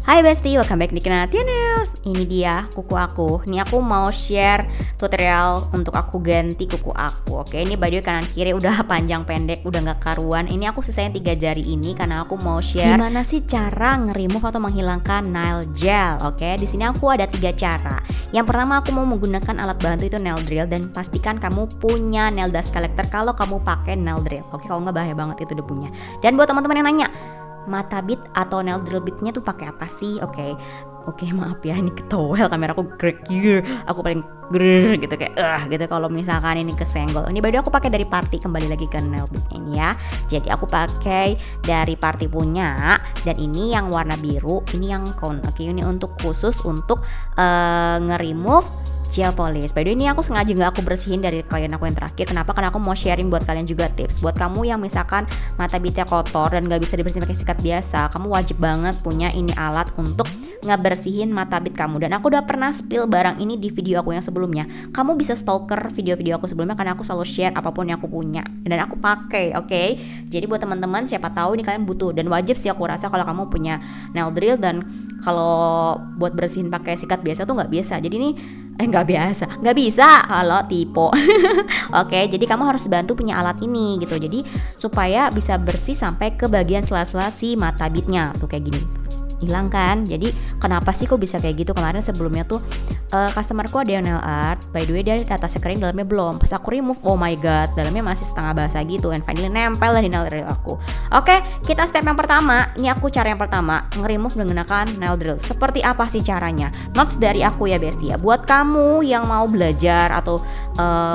Hai Besti, welcome back di Nails. Ini dia kuku aku. Ini aku mau share tutorial untuk aku ganti kuku aku. Oke, ini by the way kanan kiri udah panjang pendek, udah gak karuan. Ini aku sisain 3 jari ini karena aku mau share gimana sih cara nge-remove atau menghilangkan nail gel. Oke, di sini aku ada 3 cara. Yang pertama aku mau menggunakan alat bantu itu nail drill, dan pastikan kamu punya nail dust collector kalau kamu pakai nail drill. Oke, kalau nggak bahaya banget itu debunya. Dan buat teman-teman yang nanya, mata bit atau nail drill bitnya tuh pakai apa sih? Oke, maaf ya, ini ketowel kameraku grek gitu. Aku paling grek gitu kayak gitu kalau misalkan ini kesenggol. Ini by the way aku pakai dari Party, kembali lagi ke nail bit ini ya. Jadi aku pakai dari Party punya, dan ini yang warna biru, ini yang cone. Oke, ini untuk khusus untuk nge-remove gel polish. By the way ini aku sengaja nggak aku bersihin dari klien aku yang terakhir. Kenapa? Karena aku mau sharing buat kalian juga tips. Buat kamu yang misalkan mata bitnya kotor dan nggak bisa dibersihin pakai sikat biasa, kamu wajib banget punya ini alat untuk ngebersihin mata bit kamu. Dan aku udah pernah spill barang ini di video aku yang sebelumnya. Kamu bisa stalker video-video aku sebelumnya karena aku selalu share apapun yang aku punya dan aku pakai. Oke. Jadi buat teman-teman siapa tahu ini kalian butuh, dan wajib sih aku rasa kalau kamu punya nail drill. Dan kalau buat bersihin pakai sikat biasa tuh nggak biasa. Jadi ini nggak bisa kalau tipe. Oke, jadi kamu harus bantu punya alat ini gitu. Jadi supaya bisa bersih sampai ke bagian sela-sela si mata bitnya tuh kayak gini. Hilang kan? Jadi kenapa sih kok bisa kayak gitu? Kemarin sebelumnya tuh customerku ada yang nail art, by the way dari atasnya kering, dalamnya belum. Pas aku remove, oh my god, dalamnya masih setengah basah gitu, and finally nempel di nail drill aku. Oke, kita step yang pertama. Ini aku cara yang pertama, nge-remove menggunakan nail drill. Seperti apa sih caranya? Notes dari aku ya Besti ya. Buat kamu yang mau belajar atau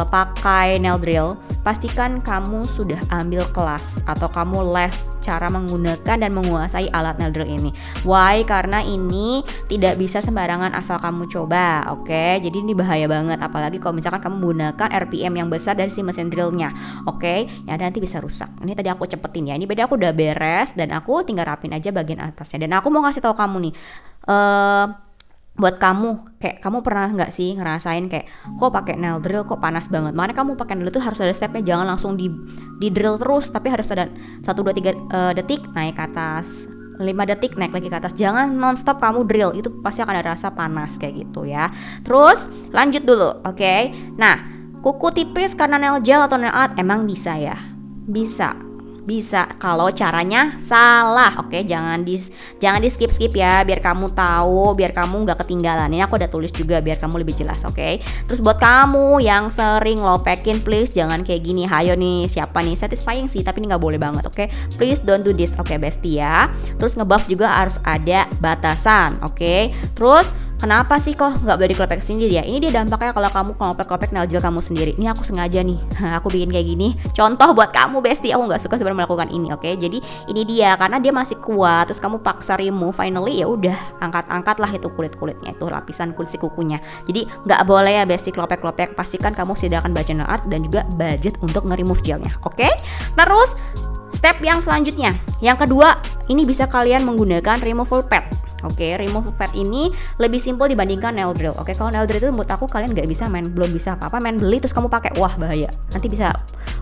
pakai nail drill, pastikan kamu sudah ambil kelas atau kamu les cara menggunakan dan menguasai alat nail drill ini. Why? Karena ini tidak bisa sembarangan asal kamu coba. Oke, jadi ini bahaya banget, apalagi kalau misalkan kamu menggunakan RPM yang besar dari si mesin drillnya. Oke, ya nanti bisa rusak. Ini tadi aku cepetin ya. Ini beda aku udah beres dan aku tinggal rapin aja bagian atasnya. Dan aku mau kasih tahu kamu nih, buat kamu, kayak kamu pernah nggak sih ngerasain kayak kok pakai nail drill kok panas banget? Makanya kamu pakai nail drill tuh harus ada stepnya, jangan langsung di drill terus, tapi harus ada 1, 2, 3 detik naik ke atas, 5 detik naik lagi ke atas. Jangan nonstop kamu drill, itu pasti akan ada rasa panas kayak gitu ya. Terus lanjut dulu, oke? Nah, kuku tipis karena nail gel atau nail art emang bisa ya? Bisa kalau caranya salah. Oke, jangan di skip ya, biar kamu tahu, biar kamu nggak ketinggalan. Ini aku udah tulis juga biar kamu lebih jelas. Oke, terus buat kamu yang sering lopekin, please jangan kayak gini. Hayo nih, siapa nih satisfying sih, tapi ini nggak boleh banget. Oke, please don't do this. Oke Besti ya. Terus ngebuff juga harus ada batasan. Oke, terus kenapa sih kok nggak boleh dikelopek sendiri ya? Ini dia dampaknya kalau kamu kelopek nail gel kamu sendiri. Ini aku sengaja nih, aku bikin kayak gini. Contoh buat kamu Besti, aku nggak suka sebenarnya melakukan ini. Oke, jadi ini dia karena dia masih kuat. Terus kamu paksa remove, finally ya udah angkat lah itu kulitnya, itu lapisan kulit si kukunya. Jadi nggak boleh ya Besti kelopek. Pastikan kamu sediakan budget nail art dan juga budget untuk nge-remove gelnya. Oke, terus step yang selanjutnya, yang kedua, ini bisa kalian menggunakan removable pad. Oke, removable pad ini lebih simpel dibandingkan nail drill. Oke, kalau nail drill itu menurut aku kalian nggak bisa belum bisa apa-apa main beli terus kamu pakai, wah bahaya. Nanti bisa,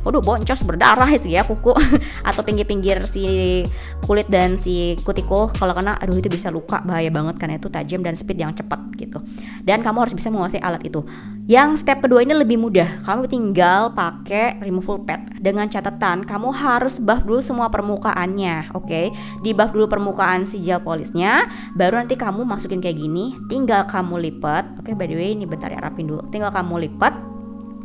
waduh boncos berdarah itu ya kuku atau pinggir-pinggir si kulit dan si kutikul. Kalau kena, aduh itu bisa luka, bahaya banget karena itu tajam dan speed yang cepat gitu. Dan kamu harus bisa menguasai alat itu. Yang step kedua ini lebih mudah. Kamu tinggal pakai removable pad dengan catatan kamu harus buff dulu semua permukaannya. Oke, di buff dulu permukaan si gel polishnya, baru nanti kamu masukin kayak gini, tinggal kamu lipat. Oke, by the way ini bentar ya, rapin dulu. Tinggal kamu lipat,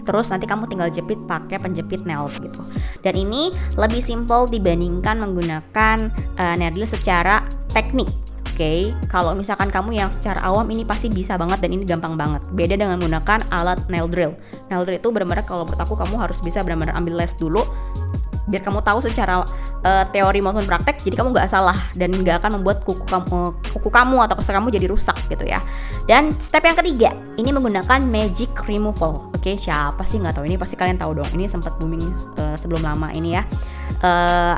terus nanti kamu tinggal jepit pakai penjepit nails gitu. Dan ini lebih simple dibandingkan menggunakan nail drill secara teknik. Oke, kalau misalkan kamu yang secara awam ini pasti bisa banget dan ini gampang banget. Beda dengan menggunakan alat nail drill. Nail drill itu benar-benar kalau menurut aku kamu harus bisa benar-benar ambil les dulu biar kamu tahu secara teori maupun praktek, jadi kamu nggak salah dan nggak akan membuat kuku kamu atau kuku kamu jadi rusak gitu ya. Dan step yang ketiga, ini menggunakan magic removal. Oke, siapa sih nggak tahu, ini pasti kalian tahu dong, ini sempat booming sebelum lama ini ya.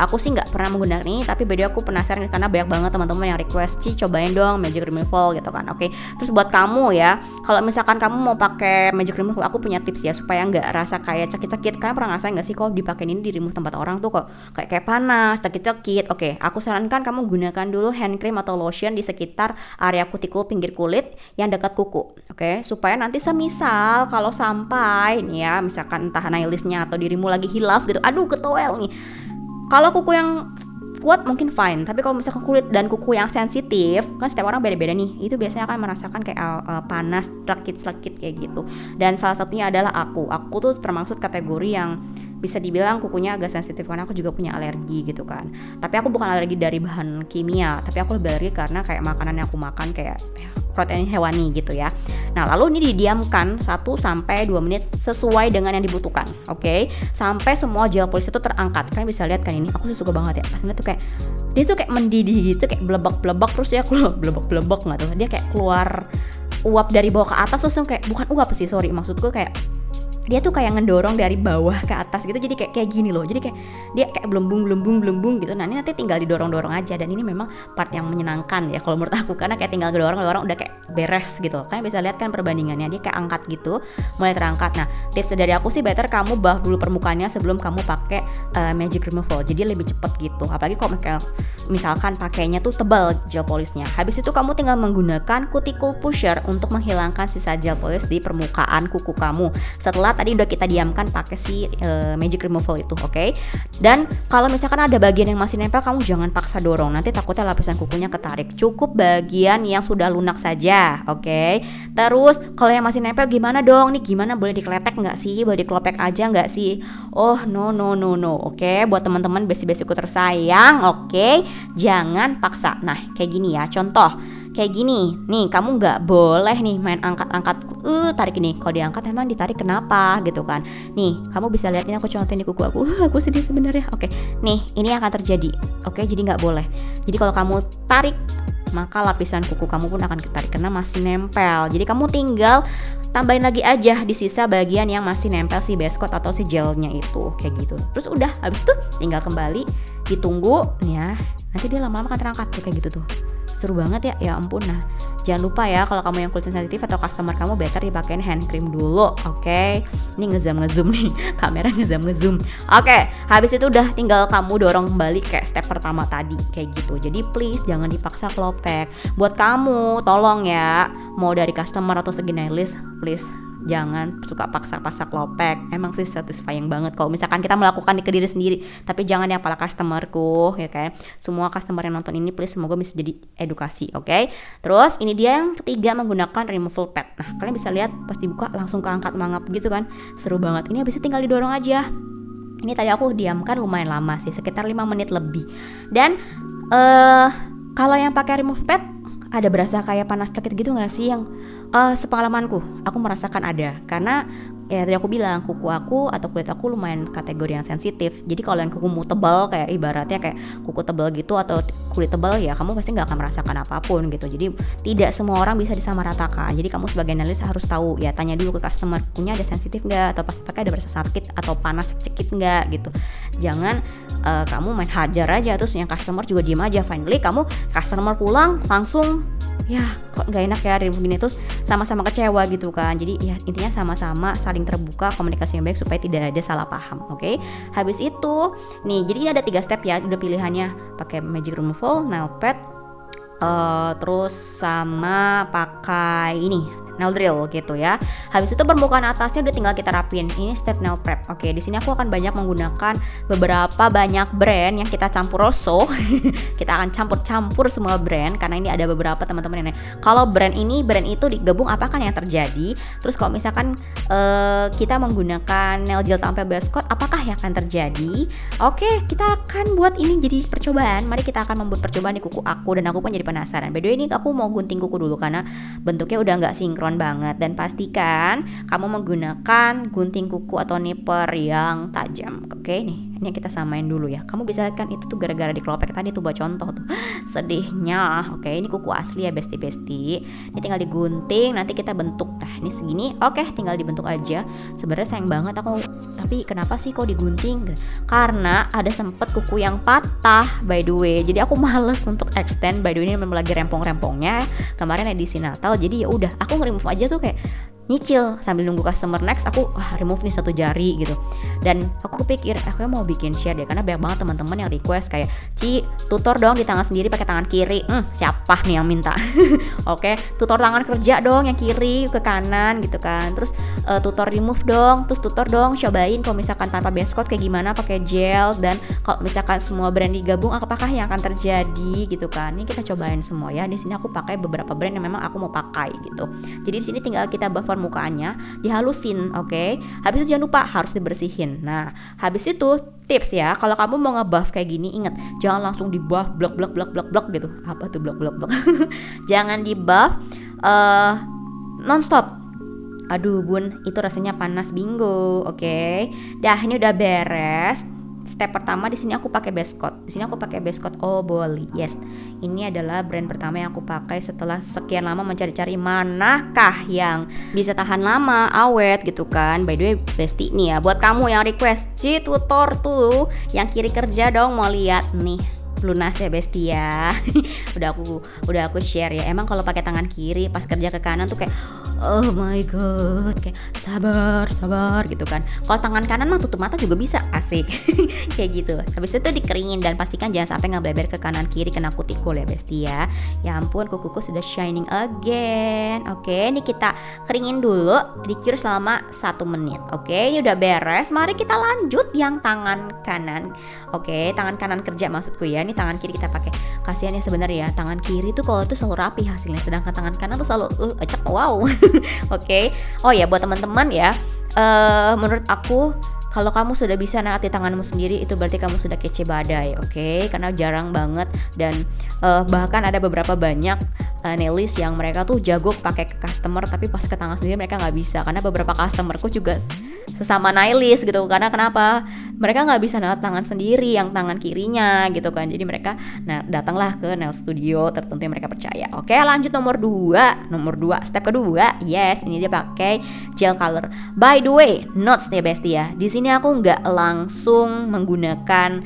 Aku sih nggak pernah menggunakan ini, tapi beda aku penasaran karena banyak banget teman-teman yang request, Ci cobain dong magic removal gitu kan. Oke, terus buat kamu ya, kalau misalkan kamu mau pakai magic removal, aku punya tips ya supaya nggak rasa kayak cekit-cekit. Kalian pernah ngerasain nggak sih kok dipakein ini di remove tempat orang tuh kok kayak panas, cekit-cekit? Oke, aku sarankan kamu gunakan dulu hand cream atau lotion di sekitar area kutikul pinggir kulit yang dekat kuku. Oke, supaya nanti semisal kalau sampai nih ya, misalkan entah nailistnya atau dirimu lagi hilaf gitu, aduh ketowel nih. Kalau kuku yang kuat mungkin fine, tapi kalau misalkan kulit dan kuku yang sensitif, kan setiap orang beda-beda nih, itu biasanya akan merasakan kayak panas, selekit-selekit kayak gitu. Dan salah satunya adalah aku tuh termasuk kategori yang bisa dibilang kukunya agak sensitif karena aku juga punya alergi gitu kan. Tapi aku bukan alergi dari bahan kimia, tapi aku lebih alergi karena kayak makanan yang aku makan kayak protein hewani gitu ya. Nah, lalu ini didiamkan 1-2 menit sesuai dengan yang dibutuhkan. Oke. Sampai semua gel polish itu terangkat. Kalian bisa lihat kan ini, aku suka banget ya. Pas ngeliat tuh kayak dia tuh kayak mendidih gitu, kayak blebek-blebek terus ya keluar blebek-blebek enggak tuh. Dia kayak keluar uap dari bawah ke atas terus kayak bukan uap sih, sorry. Maksudku kayak dia tuh kayak ngedorong dari bawah ke atas gitu, jadi kayak gini loh, jadi kayak dia kayak belembung gitu. Nah ini nanti tinggal didorong aja, dan ini memang part yang menyenangkan ya kalau menurut aku, karena kayak tinggal dorong udah kayak beres gitu. Kalian bisa lihat kan perbandingannya, dia kayak angkat gitu, mulai terangkat. Nah tips dari aku sih better kamu buff dulu permukaannya sebelum kamu pakai magic removal, jadi lebih cepet gitu. Apalagi kalau misalkan pakainya tuh tebal gel polishnya. Habis itu kamu tinggal menggunakan cuticle pusher untuk menghilangkan sisa gel polish di permukaan kuku kamu setelah tadi udah kita diamkan pakai si magic removal itu, oke? Dan kalau misalkan ada bagian yang masih nempel, kamu jangan paksa dorong, nanti takutnya lapisan kukunya ketarik. Cukup bagian yang sudah lunak saja, oke? Terus kalau yang masih nempel gimana dong? Nih gimana, boleh dikeletek nggak sih? Boleh dikelopek aja nggak sih? Oh no, oke? Buat teman-teman besti-bestiku tersayang, oke? Jangan paksa. Nah kayak gini ya, contoh kayak gini nih, kamu nggak boleh nih main angkat-angkat, tarik ini. Kalau diangkat emang ditarik kenapa gitu kan. Nih kamu bisa lihat, ini aku contohin di kuku aku sedih sebenarnya. Oke, nih ini akan terjadi, oke? Jadi nggak boleh. Jadi kalau kamu tarik, maka lapisan kuku kamu pun akan ketarik karena masih nempel. Jadi kamu tinggal tambahin lagi aja di sisa bagian yang masih nempel si base coat atau si gelnya itu, kayak gitu. Terus udah, habis itu tinggal kembali, ditunggu ya. Nanti dia lama-lama akan terangkat tuh, kayak gitu tuh. Seru banget ya ampun. Nah jangan lupa ya, kalau kamu yang kulit sensitif atau customer kamu, better dipakein hand cream dulu, oke? Ini ngezoom nih, kamera ngezoom. Oke, habis itu udah tinggal kamu dorong kembali kayak step pertama tadi, kayak gitu. Jadi please jangan dipaksa kelopek. Buat kamu, tolong ya, mau dari customer atau segi nailist, please jangan suka paksa-paksa kelopek. Emang sih satisfying banget kalau misalkan kita melakukan ke diri sendiri, tapi jangan ya para customerku ya kan. Semua customer yang nonton ini please, semoga bisa jadi edukasi, oke? Terus ini dia yang ketiga, menggunakan removal pad. Nah kalian bisa lihat pas dibuka langsung keangkat mangap gitu kan, seru banget. Ini habis itu tinggal didorong aja. Ini tadi aku diamkan lumayan lama sih, sekitar 5 menit lebih. Dan kalau yang pakai remove pad, ada berasa kayak panas cekit gitu gak sih? Yang sepengalamanku, aku merasakan ada. Karena ya tadi aku bilang, kuku aku atau kulit aku lumayan kategori yang sensitif. Jadi kalau yang kukumu tebal, kayak ibaratnya kayak kuku tebal gitu atau kulit tebal, ya kamu pasti gak akan merasakan apapun gitu. Jadi tidak semua orang bisa disamaratakan. Jadi kamu sebagai analis harus tahu ya, tanya dulu ke customer, kukunya ada sensitif gak, atau pas pakai ada berasa sakit atau panas cekit gak gitu. Jangan kamu main hajar aja terus yang customer juga diem aja. Finally kamu customer pulang langsung, ya kok nggak enak ya begini, terus sama-sama kecewa gitu kan. Jadi ya intinya sama-sama saling terbuka, komunikasi yang baik supaya tidak ada salah paham, oke? Habis itu nih, jadi ini ada 3 step ya, udah pilihannya pakai magic removal, nail pad, terus sama pakai ini nail drill gitu ya. Habis itu permukaan atasnya udah tinggal kita rapin. Ini step nail prep. Oke, di sini aku akan banyak menggunakan banyak brand yang kita campur rosso. Kita akan campur semua brand karena ini ada beberapa teman-teman yang nanya, kalau brand ini, brand itu digabung apakah yang terjadi? Terus kalau misalkan kita menggunakan nail gel tanpa base coat, apakah yang akan terjadi? Oke, kita akan buat ini jadi percobaan. Mari kita akan membuat percobaan di kuku aku, dan aku pun jadi penasaran. By the way, ini aku mau gunting kuku dulu karena bentuknya udah nggak sinkron banget, dan pastikan kamu menggunakan gunting kuku atau nipper yang tajam, oke? Nih ini kita samain dulu ya. Kamu bisa lihat kan itu tuh gara-gara dikelopek tadi tuh, buat contoh tuh. Sedihnya. Oke, ini kuku asli ya besti. Ini tinggal digunting, nanti kita bentuk. Nah, ini segini. Oke, tinggal dibentuk aja. Sebenarnya sayang banget aku, tapi kenapa sih kok digunting? Karena ada sempet kuku yang patah by the way. Jadi aku males untuk extend. By the way, ini memang lagi rempong-rempongnya. Kemarin edisi Natal. Jadi ya udah, aku nge-remove aja tuh kayak nyicil sambil nunggu customer next. Aku remove nih 1 jari gitu. Dan aku pikir aku mau bikin share deh, karena banyak banget teman-teman yang request kayak, Ci, tutor dong di tangan sendiri pakai tangan kiri. Siapa nih yang minta? Oke, tutor tangan kerja dong yang kiri ke kanan gitu kan. Terus tutor remove dong, terus tutor dong cobain kalau misalkan tanpa base coat kayak gimana pakai gel, dan kalau misalkan semua brand digabung apakah yang akan terjadi gitu kan. Ini kita cobain semua ya. Di sini aku pakai beberapa brand yang memang aku mau pakai gitu. Jadi di sini tinggal kita buff permukaannya, dihalusin, oke. Habis itu jangan lupa harus dibersihin. Nah, habis itu tips ya, kalau kamu mau ngebuff kayak gini, ingat jangan langsung di buff blok gitu. Apa tuh blok? Jangan di buff nonstop. Aduh bun, itu rasanya panas bingo, oke. Dah, ini udah beres. Step pertama di sini aku pakai base coat. Di sini aku pakai base coat Oboli. Yes. Ini adalah brand pertama yang aku pakai setelah sekian lama mencari-cari manakah yang bisa tahan lama, awet gitu kan. By the way, Besti nih ya, buat kamu yang request, Ci, tutor tuh yang kiri kerja dong, mau lihat nih. Lunas ya Besti ya. udah aku share ya. Emang kalau pakai tangan kiri pas kerja ke kanan tuh kayak oh my god, kayak sabar gitu kan. Kalau tangan kanan mah tutup mata juga bisa, asik. Kayak gitu. Habis itu dikeringin dan pastikan jangan sampai ngebleber ke kanan kiri kena kutikul ya Besti ya. Ya ampun, kukuku sudah shining again. Oke, ini kita keringin dulu, di-cure selama 1 menit. Oke, ini udah beres. Mari kita lanjut yang tangan kanan. Oke, tangan kanan kerja maksudku ya. Ini tangan kiri kita pakai. Kasihan ya sebenarnya ya, tangan kiri tuh kalau tuh selalu rapi hasilnya, sedangkan tangan kanan tuh selalu ecek. Wow. Oke. Oh ya, buat teman-teman ya, menurut aku kalau kamu sudah bisa naati tanganmu sendiri, itu berarti kamu sudah kece badai, oke? Karena jarang banget, dan bahkan ada beberapa banyak nailist yang mereka tuh jago pakai ke customer, tapi pas ke tangan sendiri mereka nggak bisa. Karena beberapa customerku juga sesama nailist gitu. Karena kenapa? Mereka nggak bisa nail tangan sendiri, yang tangan kirinya gitu kan. Jadi mereka datanglah ke nail studio tertentu yang mereka percaya. Oke, lanjut nomor 2, step kedua. Yes, ini dia pakai gel color. By the way, notes nih Besti ya. Di sini aku nggak langsung menggunakan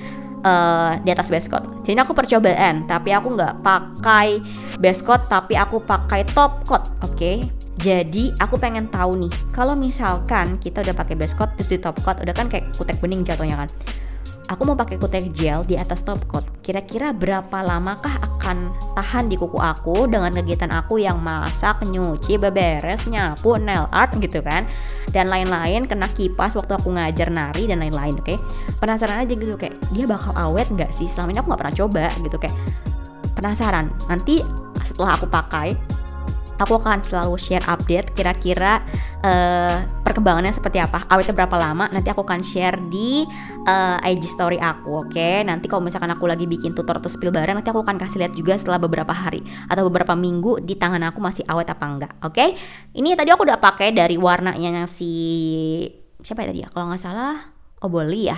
di atas base coat. Jadi aku percobaan, tapi aku nggak pakai base coat, tapi aku pakai top coat. Oke. Jadi aku pengen tahu nih, kalau misalkan kita udah pakai base coat terus di top coat, udah kan kayak kutek bening jatuhnya kan. Aku mau pakai kutek gel di atas top coat. Kira-kira berapa lamakah akan tahan di kuku aku dengan kegiatan aku yang masak, nyuci, beberes, nyapu, nail art gitu kan, dan lain-lain, kena kipas waktu aku ngajar nari dan lain-lain. Oke, penasaran aja gitu, kayak dia bakal awet nggak sih? Selama ini aku nggak pernah coba gitu, kayak penasaran. Nanti setelah aku pakai, aku akan selalu share update kira-kira perkembangannya seperti apa, awetnya berapa lama. Nanti aku akan share di IG story aku, oke? Nanti kalau misalkan aku lagi bikin tutor atau spill barang, nanti aku akan kasih lihat juga setelah beberapa hari atau beberapa minggu di tangan aku masih awet apa enggak, oke? Ini tadi aku udah pakai dari warnanya yang si siapa ya tadi ya, kalau nggak salah Oboli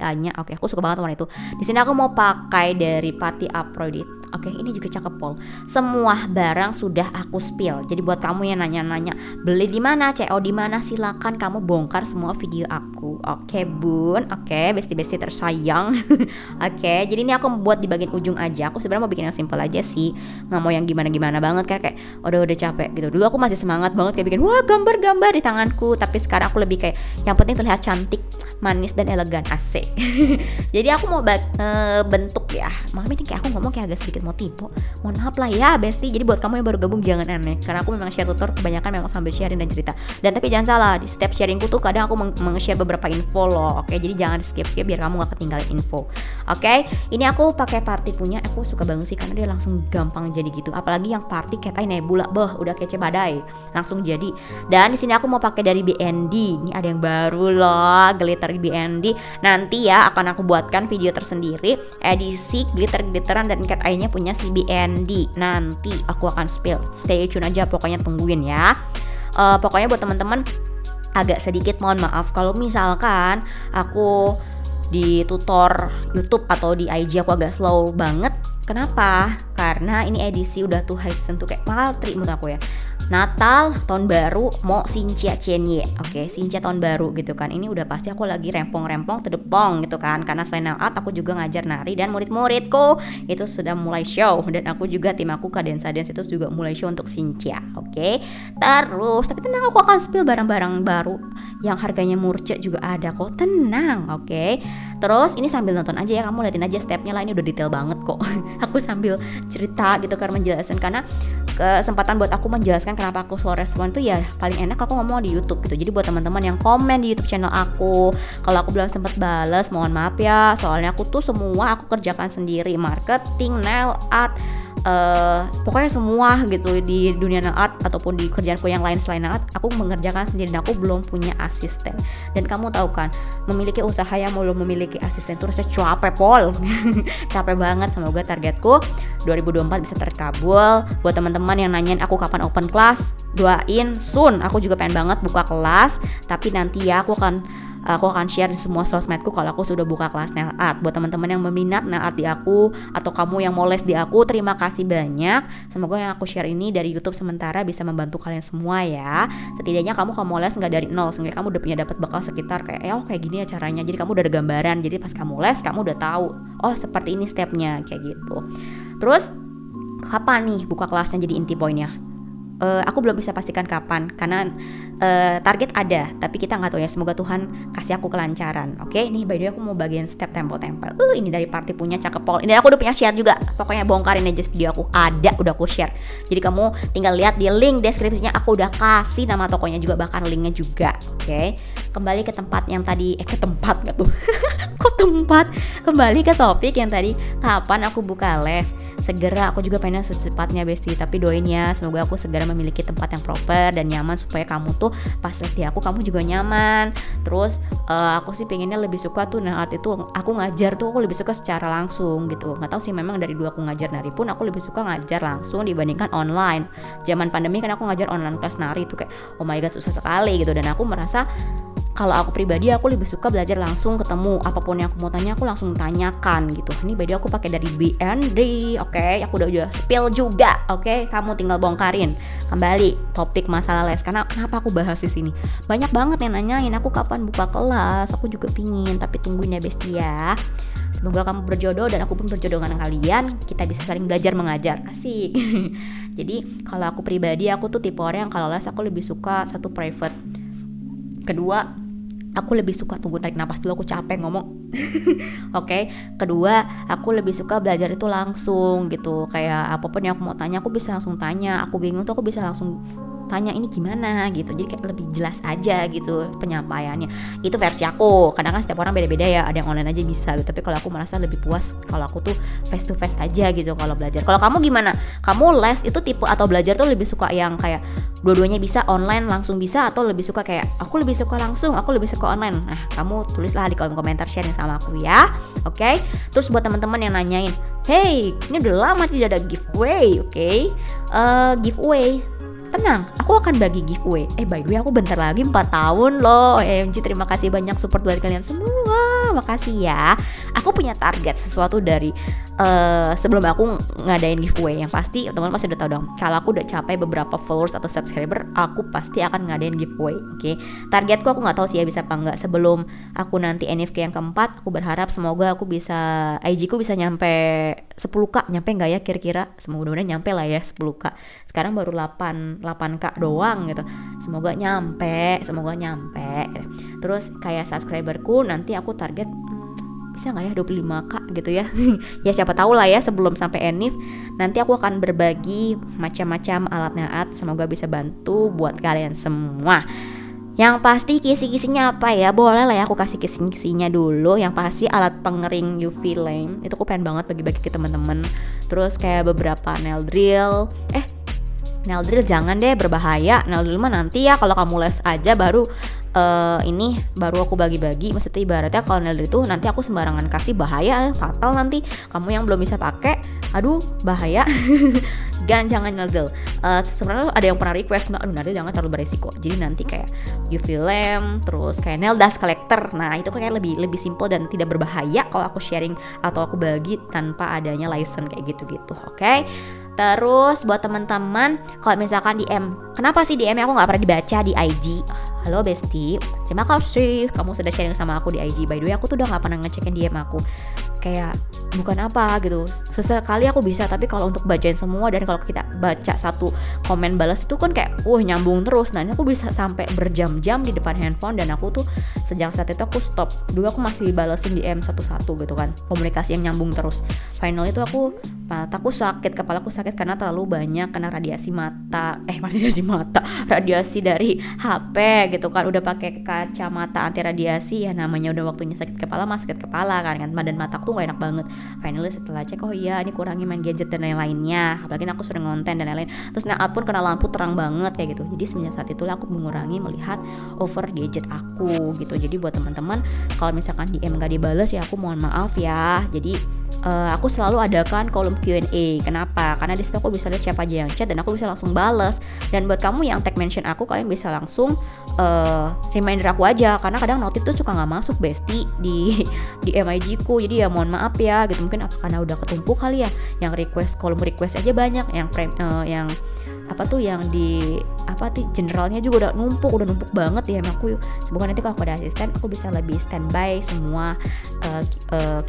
A-nya. Oke, aku suka banget warna itu. Di sini aku mau pakai dari Party Uploaded. Oke, ini juga cakep Pol. Semua barang sudah aku spill. Jadi buat kamu yang nanya-nanya beli di mana, CO di mana, silakan kamu bongkar semua video aku. Oke, Bun. Oke, besti-besti tersayang. Oke, jadi ini aku buat di bagian ujung aja. Aku sebenarnya mau bikin yang simple aja sih. Nggak mau yang gimana-gimana banget kan, kayak udah capek gitu. Dulu aku masih semangat banget kayak bikin wah gambar-gambar di tanganku, tapi sekarang aku lebih kayak yang penting terlihat cantik, manis dan elegan, asik. Jadi aku mau bentuk ya. Makanya ini kayak aku ngomong kayak agak sedikit motivo. Mohon maaf lah ya Besti. Jadi buat kamu yang baru gabung jangan aneh, karena aku memang share tutor kebanyakan memang sambil sharing dan cerita. Dan tapi jangan salah, di setiap sharingku tuh kadang aku meng-share beberapa info loh. Oke, jadi jangan skip biar kamu gak ketinggalan info. Oke, ini aku pakai Party punya. Aku suka banget sih karena dia langsung gampang jadi gitu. Apalagi yang Party Cat Eye Nebula, udah kece badai, langsung jadi. Dan di sini aku mau pakai dari BND. Ini ada yang baru loh, glitter BND. Nanti ya akan aku buatkan video tersendiri edisi glitter-glitteran dan cat eye-nya punya si BND. Nanti aku akan spill. Stay tune aja, pokoknya tungguin ya. Pokoknya buat teman-teman agak sedikit mohon maaf kalau misalkan aku di tutor YouTube atau di IG aku agak slow banget. Kenapa? Karena ini edisi udah tuh high season tuh kayak Maltri menurut aku ya. Natal, tahun baru, mau Xinjia Qianye. Oke, Xinjia tahun baru gitu kan. Ini udah pasti aku lagi rempong-rempong tedepong gitu kan. Karena selain nail art aku juga ngajar nari dan murid-muridku itu sudah mulai show, dan aku juga tim aku Cadenza Dance itu juga mulai show untuk Xinjia. Oke. Terus tapi tenang, aku akan spill barang-barang baru yang harganya murce juga ada kok. Tenang, oke. Terus ini sambil nonton aja ya, kamu liatin aja stepnya lah, ini udah detail banget kok. Aku sambil cerita gitu kan menjelaskan, karena kesempatan buat aku menjelaskan kenapa aku slow respon itu ya paling enak aku ngomong di YouTube gitu. Jadi buat teman-teman yang komen di YouTube channel aku, kalau aku belum sempat bales mohon maaf ya, soalnya aku tuh semua aku kerjakan sendiri, marketing, nail art, pokoknya semua gitu di dunia nail art ataupun di kerjaanku yang lain selain nail art aku mengerjakan sendiri dan aku belum punya asisten. Dan kamu tahu kan, memiliki usaha yang belum memiliki asisten itu rasanya capek pol. Capek banget. Semoga targetku 2024 bisa terkabul. Buat teman-teman yang nanyain aku kapan open class, doain soon. Aku juga pengen banget buka kelas, tapi nanti ya aku akan share di semua sosmedku kalau aku sudah buka kelas nail art. Buat teman-teman yang berminat nail art di aku atau kamu yang mau les di aku, terima kasih banyak. Semoga yang aku share ini dari YouTube sementara bisa membantu kalian semua ya. Setidaknya kamu mau les nggak dari nol, sehingga kamu udah punya dapat bekal sekitar kayak kayak gini ya caranya. Jadi kamu udah ada gambaran. Jadi pas kamu les kamu udah tahu, oh seperti ini stepnya kayak gitu. Terus kapan nih buka kelasnya, jadi inti poinnya. Aku belum bisa pastikan kapan karena target ada, tapi kita nggak tahu ya. Semoga Tuhan kasih aku kelancaran. Oke, nih by the way aku mau bagian step tempel-tempel. Ini dari party punya cakep pol. Ini aku udah punya share juga. Pokoknya bongkarin aja video aku, ada udah aku share. Jadi kamu tinggal lihat di link deskripsinya, aku udah kasih nama tokonya juga, bahkan linknya juga. Oke, kembali ke tempat yang tadi ke tempat nggak tuh? Kok tempat? Kembali ke topik yang tadi, kapan aku buka les. Segera, aku juga pengen secepatnya Besti, tapi doain ya semoga aku segera memiliki tempat yang proper dan nyaman supaya kamu tuh pas les di aku kamu juga nyaman. Terus aku sih pengennya lebih suka tuh nail art itu aku ngajar tuh aku lebih suka secara langsung gitu. Nggak tahu sih, memang dari dulu aku ngajar nari pun aku lebih suka ngajar langsung dibandingkan online. Zaman pandemi kan aku ngajar online kelas nari itu kayak oh my god susah sekali gitu, dan aku merasa kalau aku pribadi aku lebih suka belajar langsung, ketemu apapun yang aku mau tanya aku langsung tanyakan gitu. Ini beda aku pakai dari BND. Oke, aku udah spill juga. Oke, kamu tinggal bongkarin kembali topik masalah les. Karena kenapa aku bahas di sini? Banyak banget yang nanyain aku kapan buka kelas. Aku juga pingin, tapi tungguin ya Besti ya. Semoga kamu berjodoh dan aku pun berjodoh dengan kalian. Kita bisa saling belajar mengajar. Asik. Jadi kalau aku pribadi aku tuh tipe orang yang kalau les aku lebih suka satu private. Kedua, aku lebih suka tunggu tarik napas dulu, aku capek ngomong. Oke. Kedua, aku lebih suka belajar itu langsung gitu. Kayak apapun yang aku mau tanya aku bisa langsung tanya. Aku bingung tuh aku bisa langsung tanya ini gimana gitu. Jadi kayak lebih jelas aja gitu penyampaiannya. Itu versi aku. Kadang kan setiap orang beda-beda ya. Ada yang online aja bisa gitu. Tapi kalau aku merasa lebih puas kalau aku tuh face to face aja gitu kalau belajar. Kalau kamu gimana? Kamu les itu tipe atau belajar tuh lebih suka yang kayak dua-duanya bisa, online langsung bisa, atau lebih suka kayak aku lebih suka langsung, aku lebih suka online? Nah, kamu tulislah di kolom komentar sharing sama aku ya. Oke? Terus buat teman-teman yang nanyain, hey, ini udah lama tidak ada giveaway, oke? Giveaway, tenang, aku akan bagi giveaway. By the way aku bentar lagi 4 tahun loh. OMG, terima kasih banyak support dari kalian semua. Makasih ya. Aku punya target sesuatu dari sebelum aku ngadain giveaway. Yang pasti teman-teman pasti udah tahu dong, kalau aku udah capai beberapa followers atau subscriber, aku pasti akan ngadain giveaway. Oke. Targetku aku nggak tahu sih ya bisa apa nggak. Sebelum aku nanti NFK yang keempat, aku berharap semoga aku bisa IG ku bisa nyampe 10k. Nyampe nggak ya kira-kira? Mudah-mudahan nyampe lah ya 10k. Sekarang baru 8k doang gitu. Semoga nyampe. Terus kayak subscriberku nanti aku target bisa nggak ya 25k gitu ya. Ya siapa tahu lah ya sebelum sampai Enif nanti aku akan berbagi macam-macam alat nail art. Semoga bisa bantu buat kalian semua. Yang pasti kisi-kisinya apa ya? Boleh lah ya aku kasih kisi-kisinya dulu. Yang pasti alat pengering UV lamp itu aku pengen banget bagi-bagi ke teman-teman. Terus kayak beberapa nail drill. Nail drill jangan deh, berbahaya. Nail drill mah nanti ya kalau kamu les aja baru ini baru aku bagi-bagi. Maksudnya ibaratnya kalau nail drill itu nanti aku sembarangan kasih, bahaya, fatal nanti. Kamu yang belum bisa pakai aduh bahaya. Jangan Nadel. Sebenarnya ada yang pernah request, aduh Nadel jangan terlalu beresiko. Jadi nanti kayak UV lamp, terus kayak nail dust collector. Nah itu kayak lebih simple dan tidak berbahaya kalau aku sharing atau aku bagi tanpa adanya license kayak gitu-gitu. Oke. Terus buat teman-teman, kalau misalkan DM, kenapa sih DM aku nggak pernah dibaca di IG? Halo Besti, terima kasih kamu sudah sharing sama aku di IG. By the way, aku tuh udah nggak pernah ngecekin DM aku. Kayak bukan apa gitu, sesekali aku bisa, tapi kalau untuk bacain semua dan kalau kita baca satu komen balas itu kan kayak nyambung terus. Nah ini aku bisa sampai berjam-jam di depan handphone, dan aku tuh sejak saat itu aku stop. Dulu aku masih balesin DM satu-satu gitu kan, komunikasi yang nyambung terus. Finally itu aku mataku sakit, kepalaku sakit karena terlalu banyak kena radiasi radiasi dari HP gitu kan. Udah pakai kacamata anti radiasi, ya namanya udah waktunya sakit kepala sakit kepala kan, dan mataku tuh gak enak banget. Finally setelah cek, oh iya ini kurangi main gadget dan lain-lainnya, apalagi aku sering ngonten dan lain-lain. Terus naat pun kena lampu terang banget kayak gitu. Jadi semenjak saat itulah aku mengurangi melihat over gadget aku gitu. Jadi buat teman-teman, kalau misalkan DM gak dibales ya aku mohon maaf ya. Jadi aku selalu adakan kolom Q&A. Kenapa? Karena di situ aku bisa lihat siapa aja yang chat dan aku bisa langsung bales. Dan buat kamu yang tag mention aku, kalian bisa langsung reminder aku aja, karena kadang notif tuh suka nggak masuk Besti di MIG ku. Jadi ya mohon maaf ya gitu. Mungkin karena udah ketumpuk kali ya, yang request, kolom request aja banyak, yang yang di generalnya juga udah numpuk banget ya aku. Semoga nanti kalau aku ada asisten, aku bisa lebih standby semua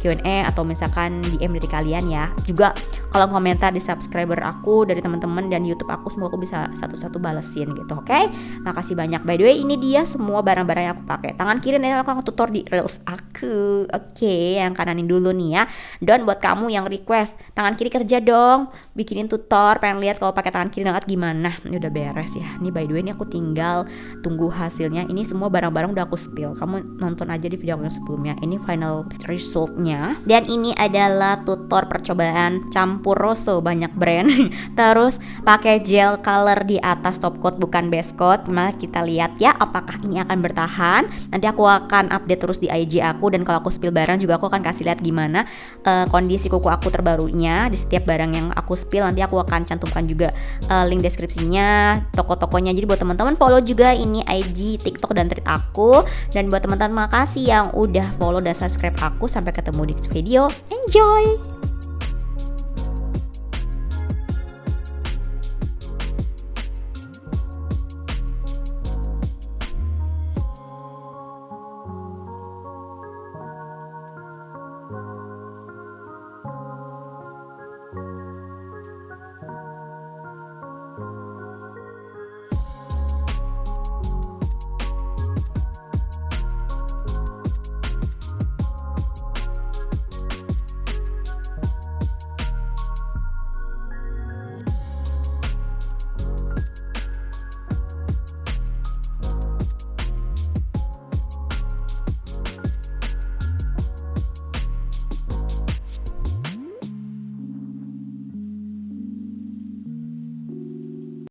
Q&A atau misalkan DM dari kalian ya. Juga kalau komentar di subscriber aku dari teman-teman dan YouTube aku, semoga aku bisa satu-satu balesin gitu. Oke? Makasih banyak. By the way, ini dia semua barang-barang yang aku pakai. Tangan kiri nih aku tutor di reels aku. Oke, yang kananin dulu nih ya. Dan buat kamu yang request, tangan kiri kerja dong, bikinin tutor, pengen lihat kalau pakai tangan kiri banget gimana. Ini udah beres ya. Ini by the way, ini aku tinggal tunggu hasilnya. Ini semua barang-barang udah aku spill. Kamu nonton aja di video aku yang sebelumnya. Ini final resultnya. Dan ini adalah tutor percobaan campur Rosso banyak brand. Terus pakai gel color di atas top coat bukan base coat. Mari kita lihat ya apakah ini akan bertahan. Nanti aku akan update terus di IG aku, dan kalau aku spill barang juga aku akan kasih lihat gimana kondisi kuku aku terbarunya di setiap barang yang aku spill. Nanti aku akan cantumkan juga link deskripsinya, toko-tokonya. Jadi buat teman-teman follow juga ini IG, TikTok dan Thread aku. Dan buat teman-teman makasih yang udah follow dan subscribe aku. Sampai ketemu di video. Enjoy.